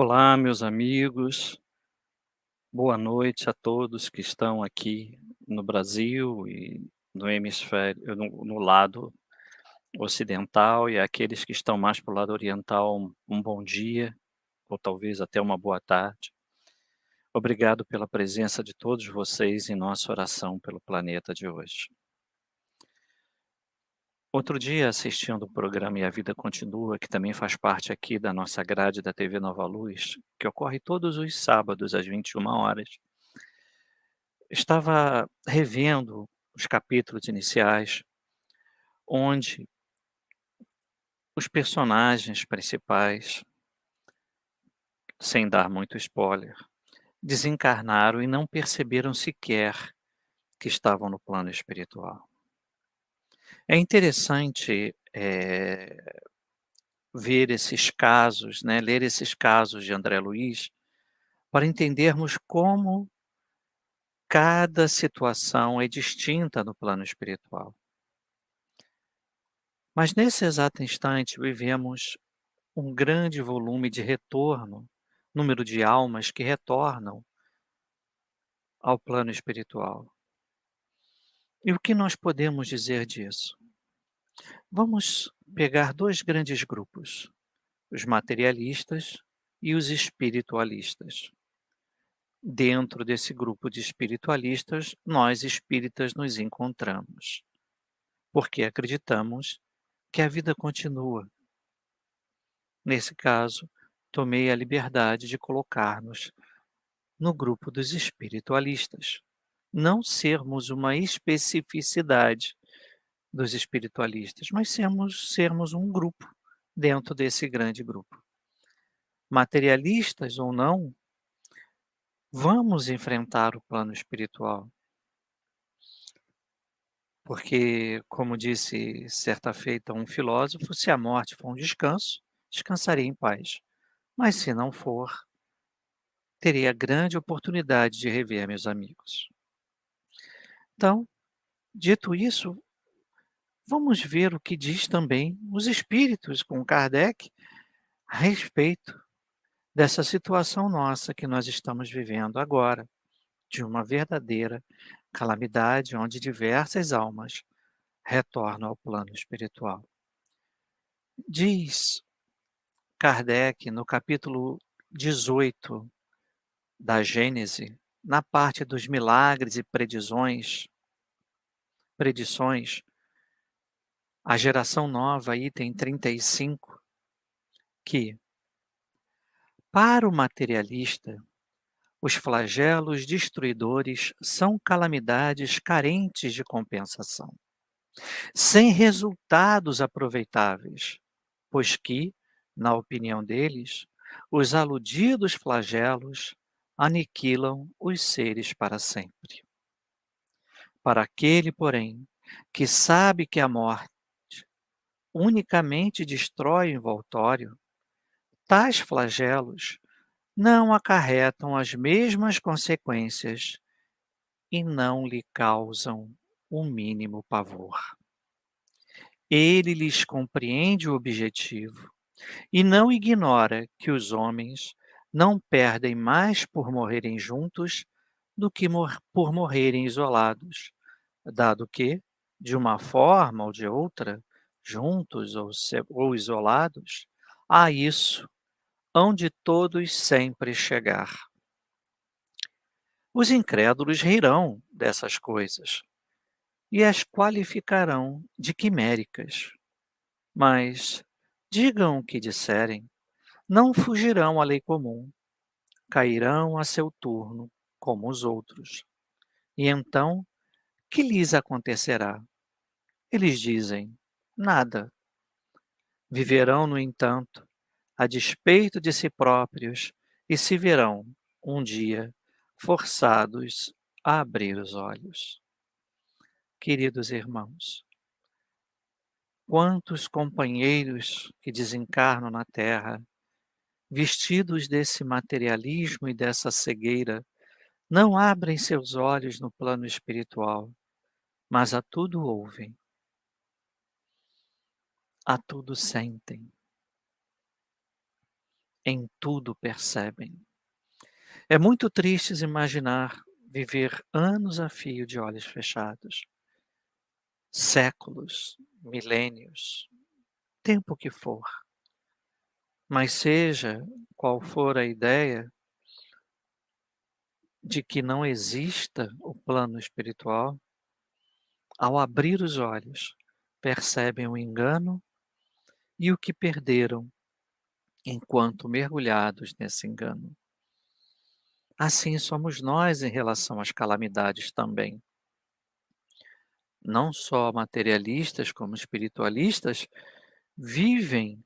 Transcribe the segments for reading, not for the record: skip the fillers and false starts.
Olá, meus amigos. Boa noite a todos que estão aqui no Brasil e no hemisfério, no lado ocidental, e aqueles que estão mais para o lado oriental, um bom dia, ou talvez até uma boa tarde. Obrigado pela presença de todos vocês em nossa oração pelo planeta de hoje. Outro dia, assistindo o programa E a Vida Continua, que também faz parte aqui da nossa grade da TV Nova Luz, que ocorre todos os sábados às 21 horas, estava revendo os capítulos iniciais, onde os personagens principais, sem dar muito spoiler, desencarnaram e não perceberam sequer que estavam no plano espiritual. É interessante, ver esses casos, né, ler esses casos de André Luiz, para entendermos como cada situação é distinta no plano espiritual. Mas nesse exato instante vivemos um grande volume de retorno, número de almas que retornam ao plano espiritual. E o que nós podemos dizer disso? Vamos pegar 2 grandes grupos, os materialistas e os espiritualistas. Dentro desse grupo de espiritualistas, nós espíritas nos encontramos, porque acreditamos que a vida continua. Nesse caso, tomei a liberdade de colocar-nos no grupo dos espiritualistas. Não sermos uma especificidade dos espiritualistas, mas sermos um grupo dentro desse grande grupo. Materialistas ou não, vamos enfrentar o plano espiritual. Porque, como disse certa feita um filósofo, se a morte for um descanso, descansarei em paz. Mas se não for, terei a grande oportunidade de rever meus amigos. Então, dito isso, vamos ver o que diz também os espíritos com Kardec a respeito dessa situação nossa que nós estamos vivendo agora, de uma verdadeira calamidade onde diversas almas retornam ao plano espiritual. Diz Kardec no capítulo 18 da Gênese, na parte dos milagres e predições, a geração nova, item 35, que, para o materialista, os flagelos destruidores são calamidades carentes de compensação, sem resultados aproveitáveis, pois que, na opinião deles, os aludidos flagelos aniquilam os seres para sempre. Para aquele, porém, que sabe que a morte unicamente destrói o envoltório, tais flagelos não acarretam as mesmas consequências e não lhe causam o mínimo pavor. Ele lhes compreende o objetivo e não ignora que os homens não perdem mais por morrerem juntos do que por morrerem isolados, dado que, de uma forma ou de outra, juntos ou isolados, a isso hão de todos sempre chegar. Os incrédulos rirão dessas coisas e as qualificarão de quiméricas, mas, digam o que disserem, não fugirão à lei comum, cairão a seu turno como os outros. E então, que lhes acontecerá? Eles dizem: nada. Viverão, no entanto, a despeito de si próprios e se verão, um dia, forçados a abrir os olhos. Queridos irmãos, quantos companheiros que desencarnam na Terra, vestidos desse materialismo e dessa cegueira, não abrem seus olhos no plano espiritual, mas a tudo ouvem, a tudo sentem. em tudo percebem. É muito triste imaginar viver anos a fio de olhos fechados, séculos, milênios, tempo que for. Mas seja qual for a ideia de que não exista o plano espiritual, ao abrir os olhos, percebem o engano e o que perderam enquanto mergulhados nesse engano. Assim somos nós em relação às calamidades também. Não só materialistas como espiritualistas vivem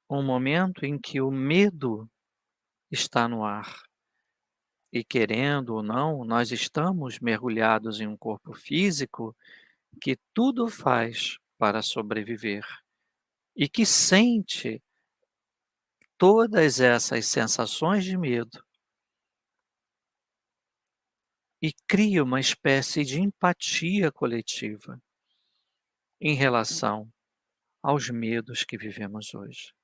um momento em que o medo está no ar. E querendo ou não, nós estamos mergulhados em um corpo físico que tudo faz para sobreviver e que sente todas essas sensações de medo e cria uma espécie de empatia coletiva em relação aos medos que vivemos hoje.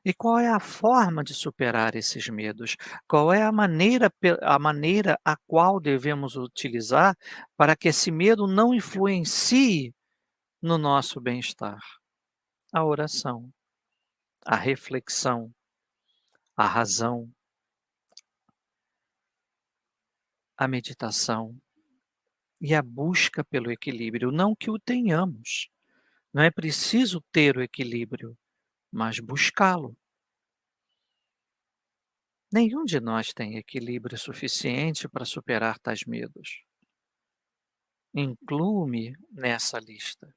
E qual é a forma de superar esses medos? Qual é a maneira a qual devemos utilizar para que esse medo não influencie no nosso bem-estar? A oração, a reflexão, a razão, a meditação e a busca pelo equilíbrio. Não que o tenhamos, não é preciso ter o equilíbrio, mas buscá-lo. Nenhum de nós tem equilíbrio suficiente para superar tais medos. Incluo-me nessa lista.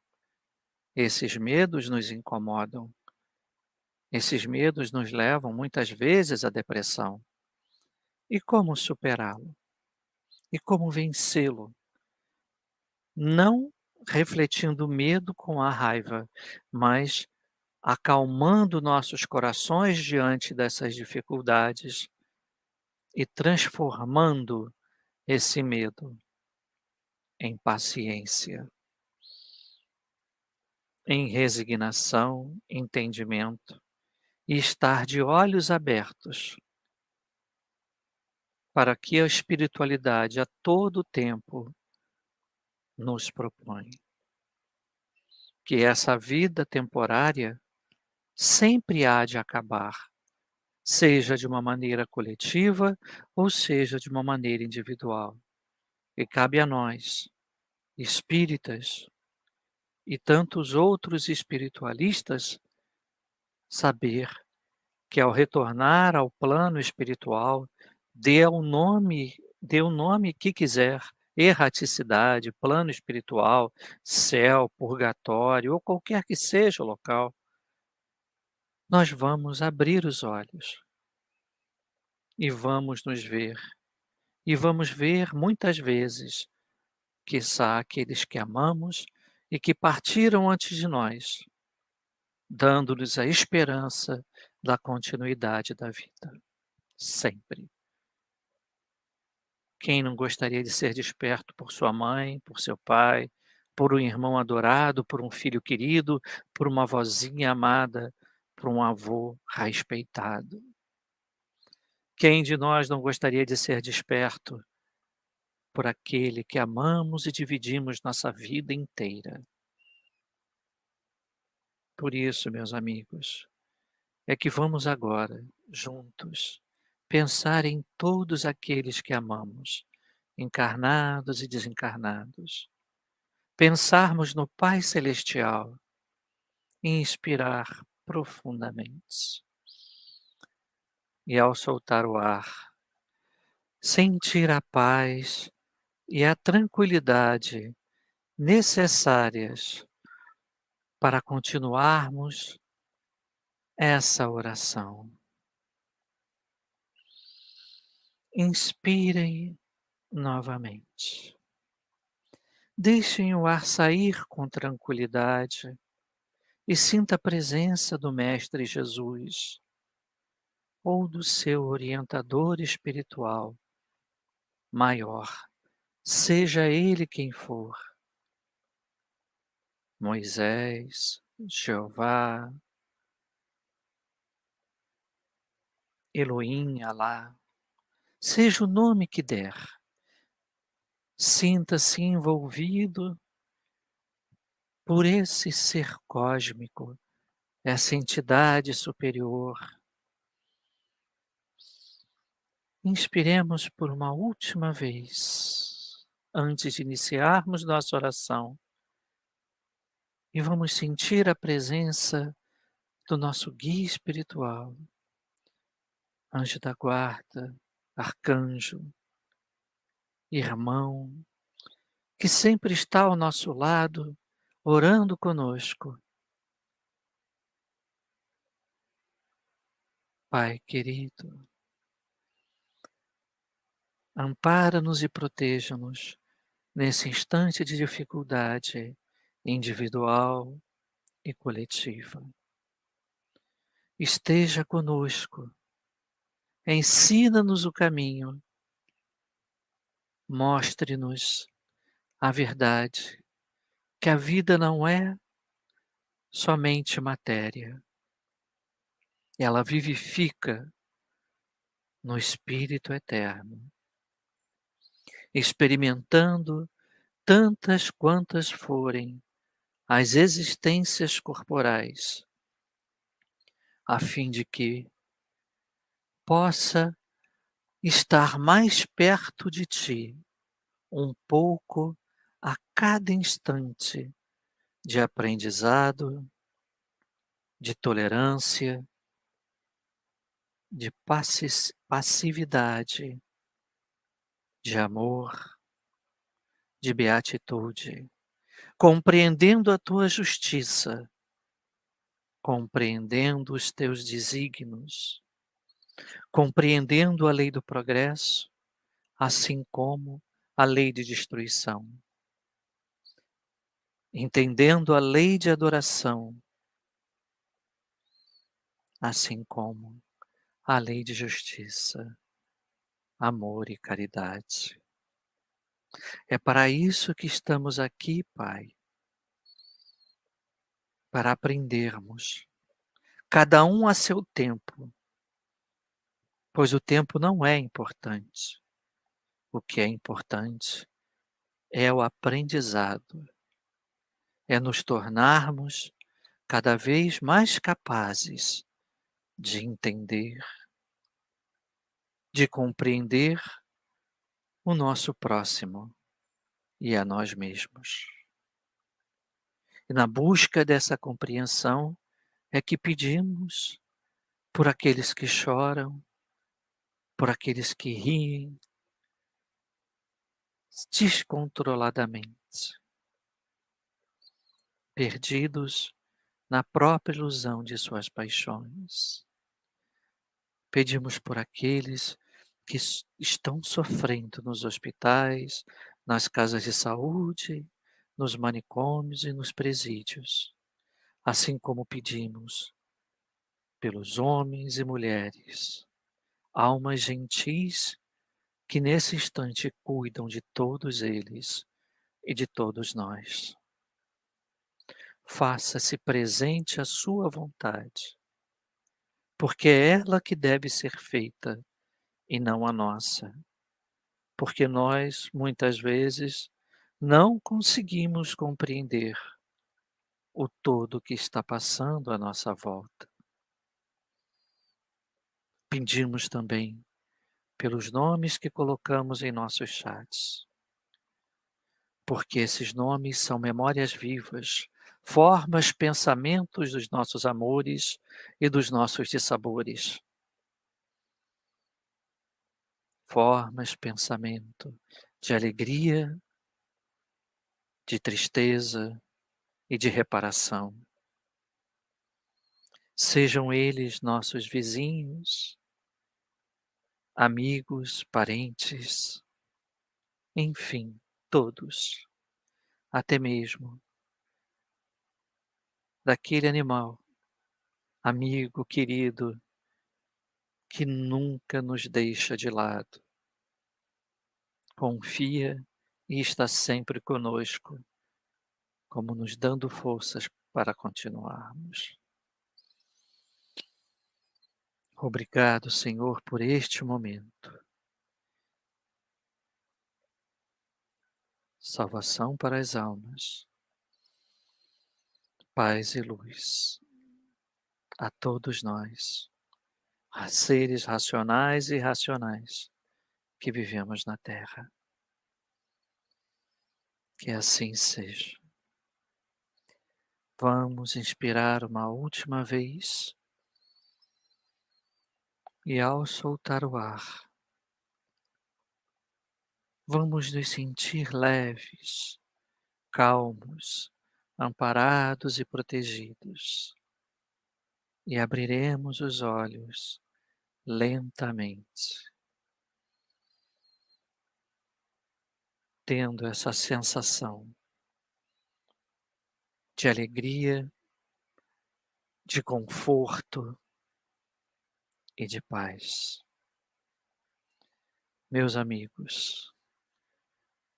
Esses medos nos incomodam. Esses medos nos levam muitas vezes à depressão. E como superá-lo? E como vencê-lo? Não refletindo o medo com a raiva, mas acalmando nossos corações diante dessas dificuldades e transformando esse medo em paciência, em resignação, entendimento e estar de olhos abertos para que a espiritualidade a todo tempo nos propõe. Que essa vida temporária sempre há de acabar, seja de uma maneira coletiva ou seja de uma maneira individual. E cabe a nós, espíritas e tantos outros espiritualistas, saber que ao retornar ao plano espiritual, dê o nome que quiser, erraticidade, plano espiritual, céu, purgatório ou qualquer que seja o local, nós vamos abrir os olhos e vamos nos ver. E vamos ver muitas vezes, quiçá aqueles que amamos e que partiram antes de nós, dando-nos a esperança da continuidade da vida, sempre. Quem não gostaria de ser desperto por sua mãe, por seu pai, por um irmão adorado, por um filho querido, por uma vozinha amada, por um avô respeitado? Quem de nós não gostaria de ser desperto por aquele que amamos e dividimos nossa vida inteira? Por isso, meus amigos, é que vamos agora, juntos, pensar em todos aqueles que amamos, encarnados e desencarnados. Pensarmos no Pai Celestial e inspirar profundamente. E ao soltar o ar, sentir a paz e a tranquilidade necessárias para continuarmos essa oração. Inspirem novamente. Deixem o ar sair com tranquilidade e sinta a presença do Mestre Jesus ou do seu orientador espiritual maior, seja ele quem for, Moisés, Jeová, Elohim, Alá, seja o nome que der. Sinta-se envolvido por esse ser cósmico, essa entidade superior. Inspiremos por uma última vez, antes de iniciarmos nossa oração, e vamos sentir a presença do nosso guia espiritual, anjo da guarda, arcanjo, irmão, que sempre está ao nosso lado, orando conosco. Pai querido, ampara-nos e proteja-nos nesse instante de dificuldade individual e coletiva. Esteja conosco, ensina-nos o caminho, mostre-nos a verdade, que a vida não é somente matéria, ela vivifica no Espírito Eterno, experimentando tantas quantas forem as existências corporais, a fim de que possa estar mais perto de ti, um pouco a cada instante de aprendizado, de tolerância, de passividade, de amor, de beatitude, compreendendo a tua justiça, compreendendo os teus desígnios, compreendendo a lei do progresso, assim como a lei de destruição, entendendo a lei de adoração, assim como a lei de justiça, amor e caridade. É para isso que estamos aqui, Pai, para aprendermos, cada um a seu tempo, pois o tempo não é importante. O que é importante é o aprendizado, é nos tornarmos cada vez mais capazes de entender, de compreender o nosso próximo e a nós mesmos. E na busca dessa compreensão é que pedimos por aqueles que choram, por aqueles que riem descontroladamente, perdidos na própria ilusão de suas paixões. Pedimos por aqueles que estão sofrendo nos hospitais, nas casas de saúde, nos manicômios e nos presídios, assim como pedimos pelos homens e mulheres, almas gentis que nesse instante cuidam de todos eles e de todos nós. Faça-se presente a sua vontade, porque é ela que deve ser feita e não a nossa, porque nós, muitas vezes, não conseguimos compreender o todo que está passando à nossa volta. Pedimos também pelos nomes que colocamos em nossos chats, porque esses nomes são memórias vivas, formas, pensamentos dos nossos amores e dos nossos dissabores. Formas, pensamento de alegria, de tristeza e de reparação. Sejam eles nossos vizinhos, amigos, parentes, enfim, todos, até mesmo daquele animal, amigo querido, que nunca nos deixa de lado, confia e está sempre conosco, como nos dando forças para continuarmos. Obrigado, Senhor, por este momento. Salvação para as almas, paz e luz a todos nós, a seres racionais e irracionais que vivemos na Terra. Que assim seja. Vamos inspirar uma última vez e, ao soltar o ar, vamos nos sentir leves, calmos, amparados e protegidos. E abriremos os olhos lentamente, tendo essa sensação de alegria, de conforto e de paz. Meus amigos,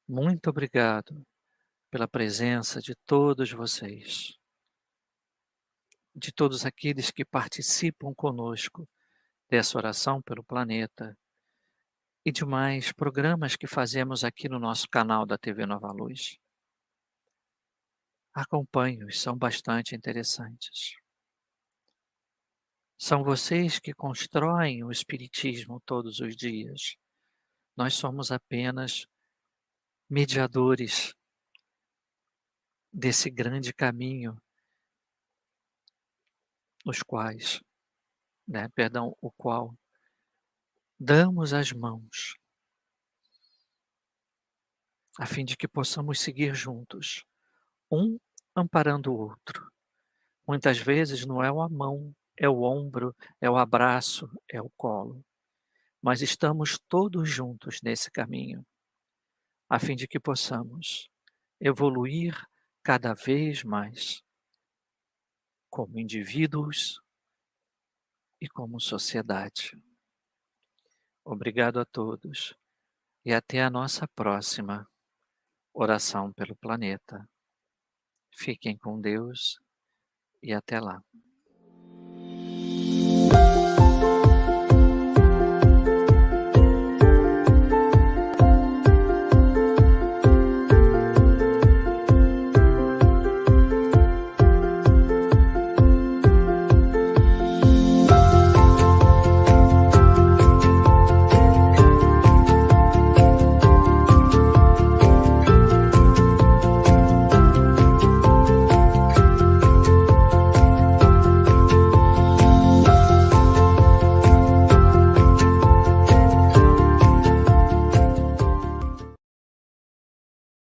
muito obrigado pela presença de todos vocês, de todos aqueles que participam conosco dessa oração pelo planeta e demais programas que fazemos aqui no nosso canal da TV Nova Luz. Acompanhe-os, são bastante interessantes. São vocês que constroem o Espiritismo todos os dias. Nós somos apenas mediadores desse grande caminho, o qual damos as mãos, a fim de que possamos seguir juntos, um amparando o outro. Muitas vezes não é a mão, é o ombro, é o abraço, é o colo, mas estamos todos juntos nesse caminho, a fim de que possamos evoluir cada vez mais, como indivíduos e como sociedade. Obrigado a todos e até a nossa próxima oração pelo planeta. Fiquem com Deus e até lá.